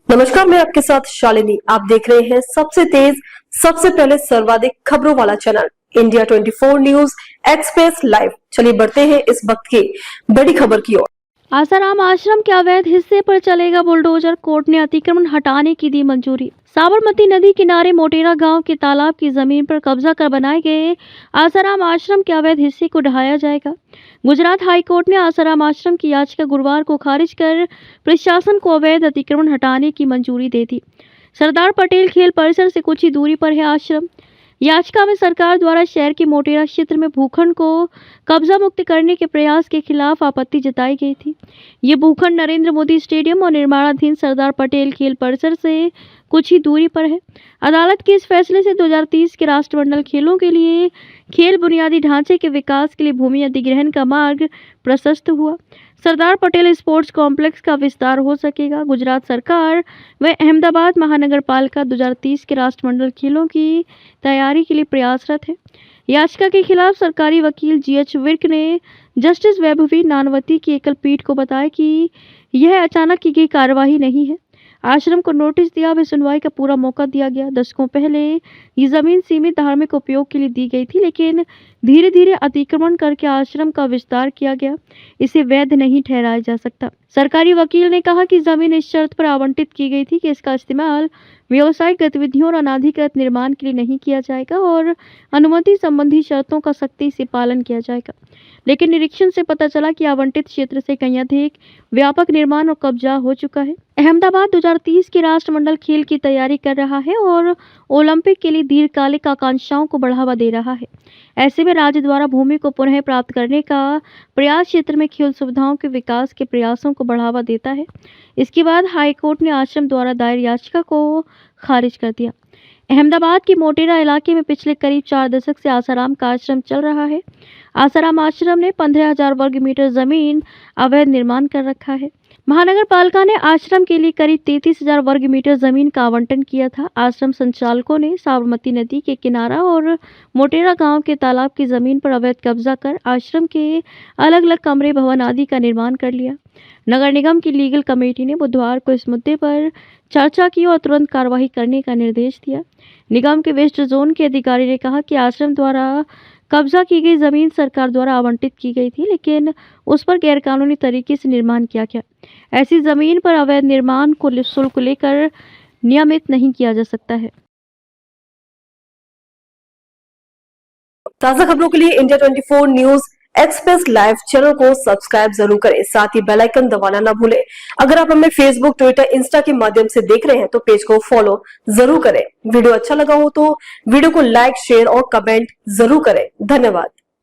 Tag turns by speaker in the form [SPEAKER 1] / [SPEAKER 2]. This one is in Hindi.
[SPEAKER 1] नमस्कार, मैं आपके साथ शालिनी। आप देख रहे हैं सबसे तेज, सबसे पहले सर्वाधिक खबरों वाला channel India 24 news express live. चलिए बढ़ते हैं इस वक्त की बड़ी खबर की ओर।
[SPEAKER 2] आसाराम आश्रम के अवैध हिस्से पर चलेगा बुलडोजर, कोर्ट ने अतिक्रमण हटाने की दी मंजूरी। साबरमती नदी किनारे मोटेरा गांव के तालाब की जमीन पर कब्जा कर बनाए गए आसाराम आश्रम के अवैध हिस्से को ढहाया जाएगा। गुजरात हाईकोर्ट ने आसाराम आश्रम की याचिका गुरुवार को खारिज कर प्रशासन को अवैध अतिक्रमण हटाने की मंजूरी दे दी। सरदार पटेल खेल परिसर से कुछ ही दूरी पर है आश्रम। याचिका में सरकार द्वारा शहर के मोटेरा क्षेत्र में भूखंड को कब्जा मुक्त करने के प्रयास के खिलाफ आपत्ति जताई गई थी। ये भूखंड नरेंद्र मोदी स्टेडियम और निर्माणाधीन सरदार पटेल खेल परिसर से कुछ ही दूरी पर है। अदालत के इस फैसले से 2030 के राष्ट्रमंडल खेलों के लिए खेल बुनियादी ढांचे के विकास के लिए भूमि अधिग्रहण का मार्ग प्रशस्त हुआ। सरदार पटेल स्पोर्ट्स कॉम्प्लेक्स का विस्तार हो सकेगा। गुजरात सरकार व अहमदाबाद महानगर पालिका 2030 के राष्ट्रमंडल खेलों की तैयारी के लिए प्रयासरत है। याचिका के खिलाफ सरकारी वकील GH विर्क ने जस्टिस वैभवी नानवती की एकल पीठ को बताया कि यह अचानक की गई कार्यवाही नहीं है। आश्रम को नोटिस दिया व सुनवाई का पूरा मौका दिया गया। दशकों पहले ये जमीन सीमित धार्मिक उपयोग के लिए दी गई थी, लेकिन धीरे धीरे अतिक्रमण करके आश्रम का विस्तार किया गया। इसे वैध नहीं ठहराया जा सकता। सरकारी वकील ने कहा कि जमीन इस शर्त पर आवंटित की गई थी कि इसका इस्तेमाल व्यावसायिक गतिविधियों और अनाधिकृत निर्माण के लिए नहीं किया जाएगा और अनुमति संबंधी शर्तों का सख्ती से पालन किया जाएगा। लेकिन निरीक्षण से पता चला कि आवंटित क्षेत्र से कहीं अधिक व्यापक निर्माण और कब्जा हो चुका है। अहमदाबाद 2030 के राष्ट्रमंडल खेल की तैयारी कर रहा है और ओलंपिक के लिए दीर्घकालिक आकांक्षाओं को बढ़ावा दे रहा है। ऐसे में राज्य द्वारा भूमि को पुनः प्राप्त करने का प्रयास क्षेत्र में खेल सुविधाओं के विकास के प्रयासों को बढ़ावा देता है। इसके बाद हाईकोर्ट ने आश्रम द्वारा दायर याचिका को खारिज कर दिया। अहमदाबाद के मोटेरा इलाके में पिछले करीब 4 दशक से आसाराम का आश्रम चल रहा है। आसाराम आश्रम ने 15,000 वर्ग मीटर जमीन अवैध निर्माण कर रखा है। महानगर पालिका ने आश्रम के लिए करीब 33,000 वर्ग मीटर जमीन का आवंटन किया था। आश्रम संचालकों ने साबरमती नदी के किनारा और मोटेरा गांव के तालाब की जमीन पर अवैध कब्जा कर आश्रम के अलग अलग कमरे, भवन आदि का निर्माण कर लिया। नगर निगम की लीगल कमेटी ने बुधवार को इस मुद्दे पर चर्चा की और तुरंत कार्रवाई करने का निर्देश दिया। निगम के वेस्ट जोन के अधिकारी ने कहा कि आश्रम द्वारा कब्जा की गई जमीन सरकार द्वारा आवंटित की गई थी, लेकिन उस पर गैरकानूनी तरीके से निर्माण किया गया। ऐसी जमीन पर अवैध निर्माण को शुल्क लेकर नियमित नहीं किया जा सकता है।
[SPEAKER 1] ताजा खबरों के लिए India 24 news express live channel को सब्सक्राइब जरूर करें, साथ ही बेल आइकन दबाना ना भूलें। अगर आप हमें फेसबुक, ट्विटर, इंस्टा के माध्यम से देख रहे हैं तो पेज को फॉलो जरूर करें। वीडियो अच्छा लगा हो तो वीडियो को लाइक, शेयर और कमेंट जरूर करें। धन्यवाद।